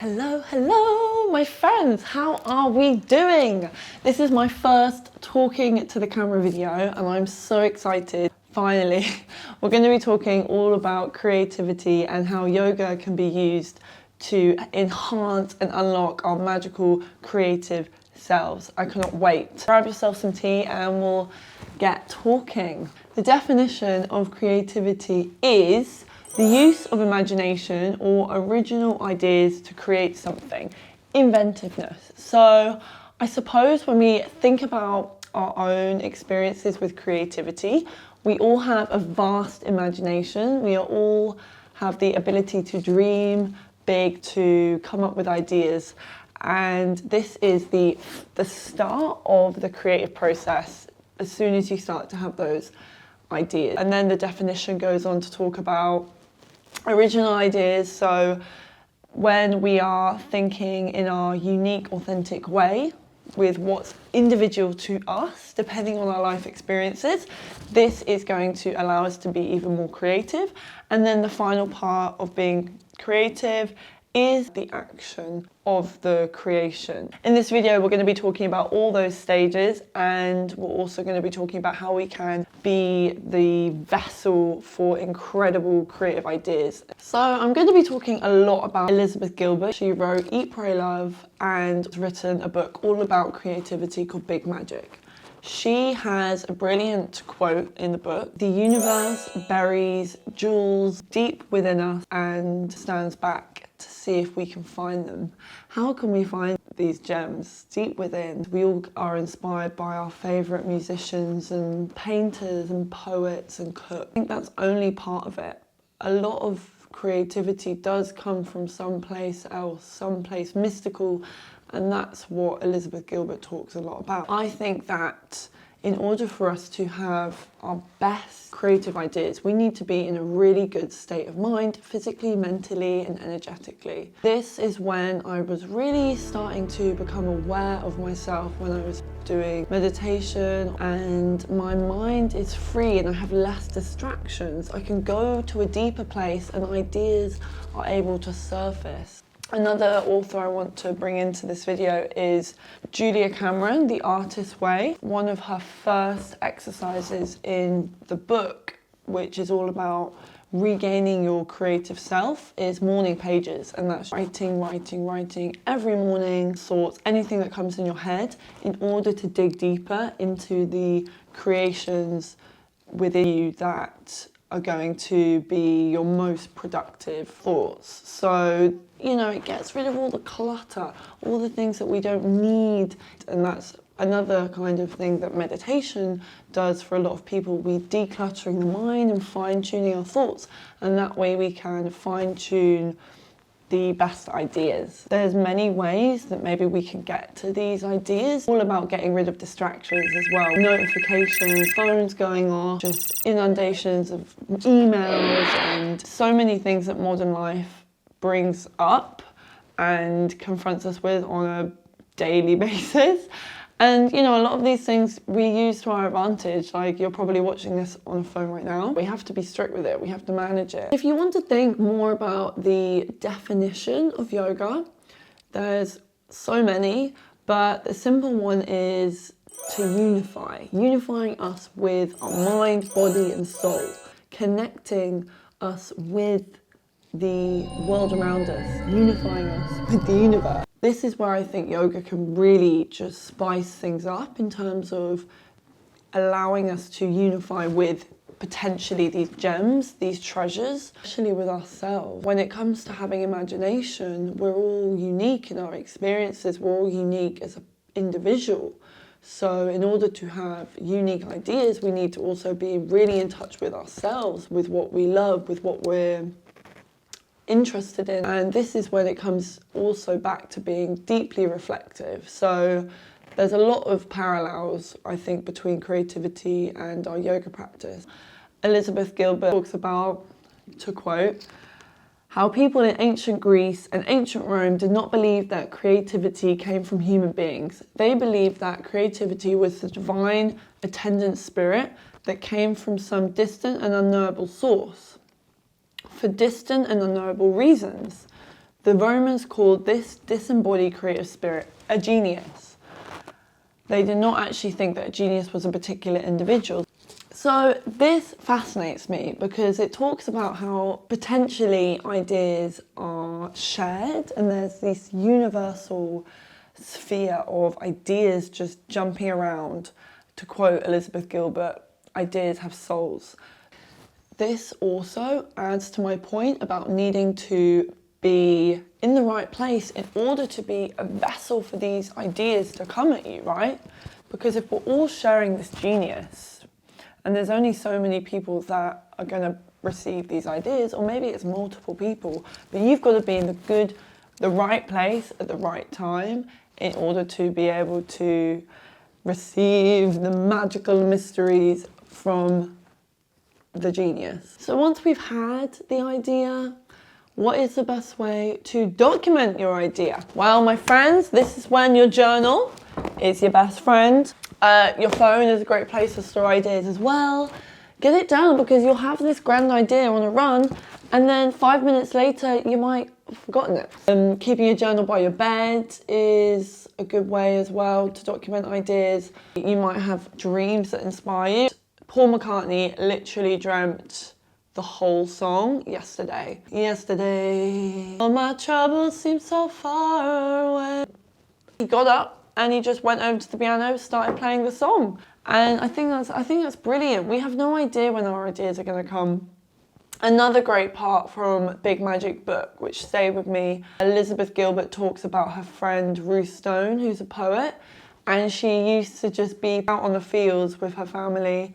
Hello, hello, my friends. How are we doing? This is my first talking to the camera video and I'm so excited. Finally, we're going to be talking all about creativity and how yoga can be used to enhance and unlock our magical creative selves. I cannot wait. Grab yourself some tea and we'll get talking. The definition of creativity is the use of imagination or original ideas to create something. Inventiveness. So I suppose when we think about our own experiences with creativity, we all have a vast imagination. We all have the ability to dream big, to come up with ideas. And this is the start of the creative process as soon as you start to have those ideas. And then the definition goes on to talk about original ideas. So when we are thinking in our unique, authentic way with what's individual to us, depending on our life experiences, this is going to allow us to be even more creative. And then the final part of being creative is the action of the creation. In this video, we're going to be talking about all those stages, and we're also going to be talking about how we can be the vessel for incredible creative ideas. So I'm going to be talking a lot about Elizabeth Gilbert. She wrote Eat, Pray, Love and written a book all about creativity called Big Magic. She has a brilliant quote in the book: "The universe buries jewels deep within us and stands back to see if we can find them." How can we find these gems deep within? We all are inspired by our favourite musicians and painters and poets and cooks. I think that's only part of it. A lot of creativity does come from someplace else, someplace mystical, and that's what Elizabeth Gilbert talks a lot about. I think that in order for us to have our best creative ideas, we need to be in a really good state of mind, physically, mentally, and energetically. This is when I was really starting to become aware of myself, when I was doing meditation and my mind is free and I have less distractions. I can go to a deeper place and ideas are able to surface. Another author I want to bring into this video is Julia Cameron, The Artist's Way. One of her first exercises in the book, which is all about regaining your creative self, is morning pages, and that's writing every morning, thoughts, anything that comes in your head, in order to dig deeper into the creations within you that are going to be your most productive thoughts. So, you know, it gets rid of all the clutter, all the things that we don't need. And that's another kind of thing that meditation does for a lot of people. We're decluttering the mind and fine-tuning our thoughts. And that way we can fine-tune the best ideas. There's many ways that maybe we can get to these ideas. All about getting rid of distractions as well. Notifications, phones going off, just inundations of emails and so many things that modern life brings up and confronts us with on a daily basis. And you know, a lot of these things we use to our advantage. Like, you're probably watching this on a phone right now. We have to be strict with it. We have to manage it. If you want to think more about the definition of yoga, there's so many, but the simple one is to unify. Unifying us with our mind, body, and soul. Connecting us with the world around us. Unifying us with the universe. This is where I think yoga can really just spice things up in terms of allowing us to unify with potentially these gems, these treasures, especially with ourselves. When it comes to having imagination, we're all unique in our experiences, we're all unique as an individual. So in order to have unique ideas, we need to also be really in touch with ourselves, with what we love, with what we're interested in. And this is when it comes also back to being deeply reflective. So there's a lot of parallels, I think, between creativity and our yoga practice. Elizabeth Gilbert talks about, to quote, how people in ancient Greece and ancient Rome did not believe that creativity came from human beings. They believed that creativity was the divine attendant spirit that came from some distant and unknowable source. For distant and unknowable reasons, the The Romans called this disembodied creative spirit a genius. They did not actually think that a genius was a particular individual. So this fascinates me because it talks about how potentially ideas are shared and there's this universal sphere of ideas just jumping around. To quote Elizabeth Gilbert, ideas have souls. This also adds to my point about needing to be in the right place in order to be a vessel for these ideas to come at you, right? Because if we're all sharing this genius, and there's only so many people that are going to receive these ideas, or maybe it's multiple people, but you've got to be in the right place at the right time in order to be able to receive the magical mysteries from the genius. So once we've had the idea, what is the best way to document your idea? Well, my friends, this is when your journal is your best friend. Your phone is a great place to store ideas as well. Get it down because you'll have this grand idea on a run and then 5 minutes later you might have forgotten it. Keeping a journal by your bed is a good way as well to document ideas. You might have dreams that inspire you. Paul McCartney literally dreamt the whole song yesterday. Yesterday, all my troubles seem so far away. He got up and he just went over to the piano, started playing the song. And I think that's brilliant. We have no idea when our ideas are going to come. Another great part from Big Magic Book, which stayed with me, Elizabeth Gilbert talks about her friend Ruth Stone, who's a poet, and she used to just be out on the fields with her family,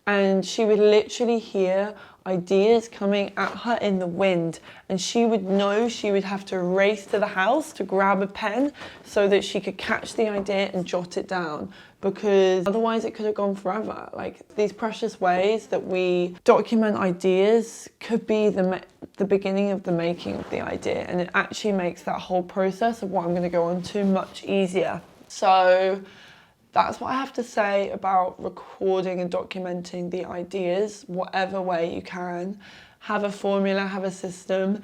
and she would literally hear ideas coming at her in the wind, and she would know she would have to race to the house to grab a pen so that she could catch the idea and jot it down, because otherwise it could have gone forever. Like, these precious ways that we document ideas could be the beginning of the making of the idea, and it actually makes that whole process of what I'm going to go on to much easier. So that's what I have to say about recording and documenting the ideas, whatever way you can. Have a formula, have a system.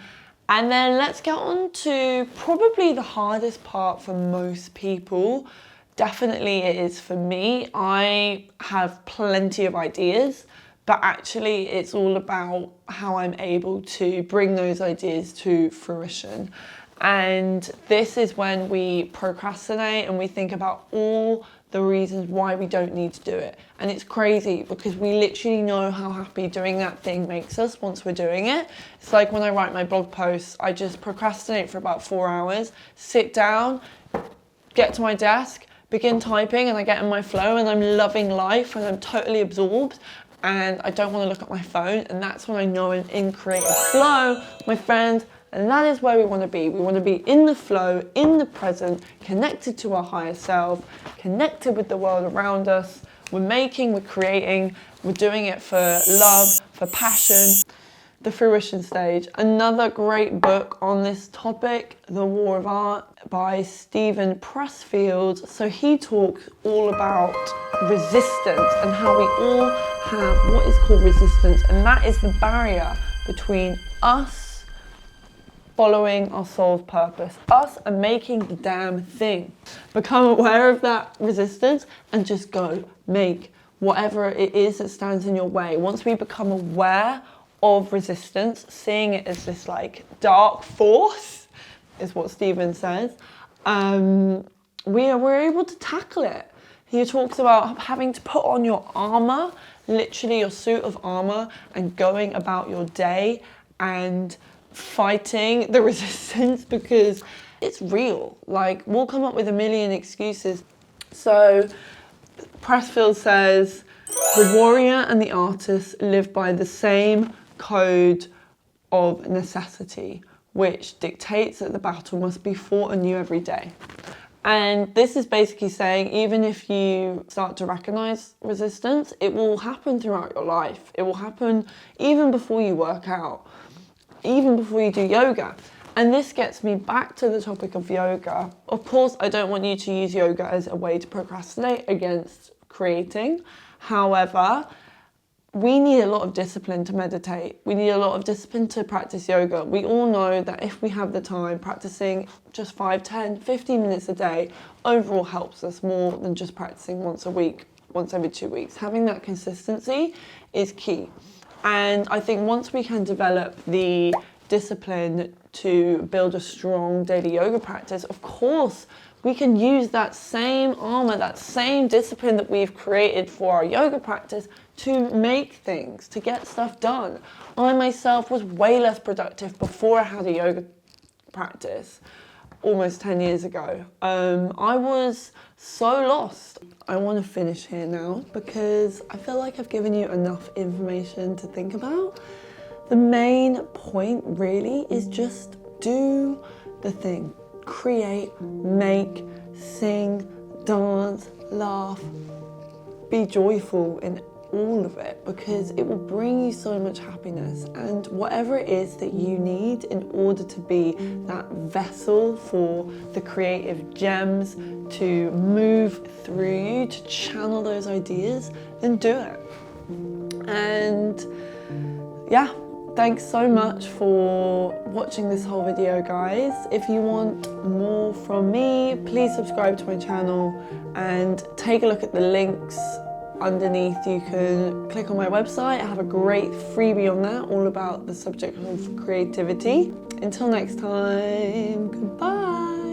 And then let's get on to probably the hardest part for most people. Definitely it is for me. I have plenty of ideas, but actually it's all about how I'm able to bring those ideas to fruition. And this is when we procrastinate and we think about all the reasons why we don't need to do it. And it's crazy because we literally know how happy doing that thing makes us once we're doing it. It's like when I write my blog posts, I just procrastinate for about 4 hours, sit down, get to my desk, begin typing, and I get in my flow and I'm loving life and I'm totally absorbed and I don't want to look at my phone, and that's when I know I'm in creative flow, my friend. And that is where we want to be. We want to be in the flow, in the present, connected to our higher self, connected with the world around us. We're making, we're creating, we're doing it for love, for passion. The fruition stage. Another great book on this topic, The War of Art by Steven Pressfield. So he talks all about resistance and how we all have what is called resistance, and that is the barrier between us following our soul's purpose, us and making the damn thing. Become aware of that resistance and just go make whatever it is that stands in your way. Once we become aware of resistance, seeing it as this like dark force, is what Stephen says, we're able to tackle it. He talks about having to put on your armor, literally your suit of armor, and going about your day and fighting the resistance because it's real. Like, we'll come up with a million excuses. So Pressfield says, the warrior and the artist live by the same code of necessity, which dictates that the battle must be fought anew every day. And this is basically saying, even if you start to recognize resistance, it will happen throughout your life. It will happen even before you work out, even before you do yoga. And this gets me back to the topic of yoga. Of course, I don't want you to use yoga as a way to procrastinate against creating. However, we need a lot of discipline to meditate. We need a lot of discipline to practice yoga. We all know that if we have the time, practicing just 5, 10, 15 minutes a day overall helps us more than just practicing once a week, once every 2 weeks. Having that consistency is key. And I think once we can develop the discipline to build a strong daily yoga practice, of course, we can use that same armor, that same discipline that we've created for our yoga practice to make things, to get stuff done. I myself was way less productive before I had a yoga practice almost 10 years ago. I was so lost. I want to finish here now because I feel like I've given you enough information to think about. The main point really is just do the thing. Create, make, sing, dance, laugh, be joyful in all of it, because it will bring you so much happiness. And whatever it is that you need in order to be that vessel for the creative gems to move through you, to channel those ideas, then do it. And yeah, thanks so much for watching this whole video, guys. If you want more from me, please subscribe to my channel and take a look at the links underneath. You can click on my website. I have a great freebie on that, all about the subject of creativity. Until next time, goodbye.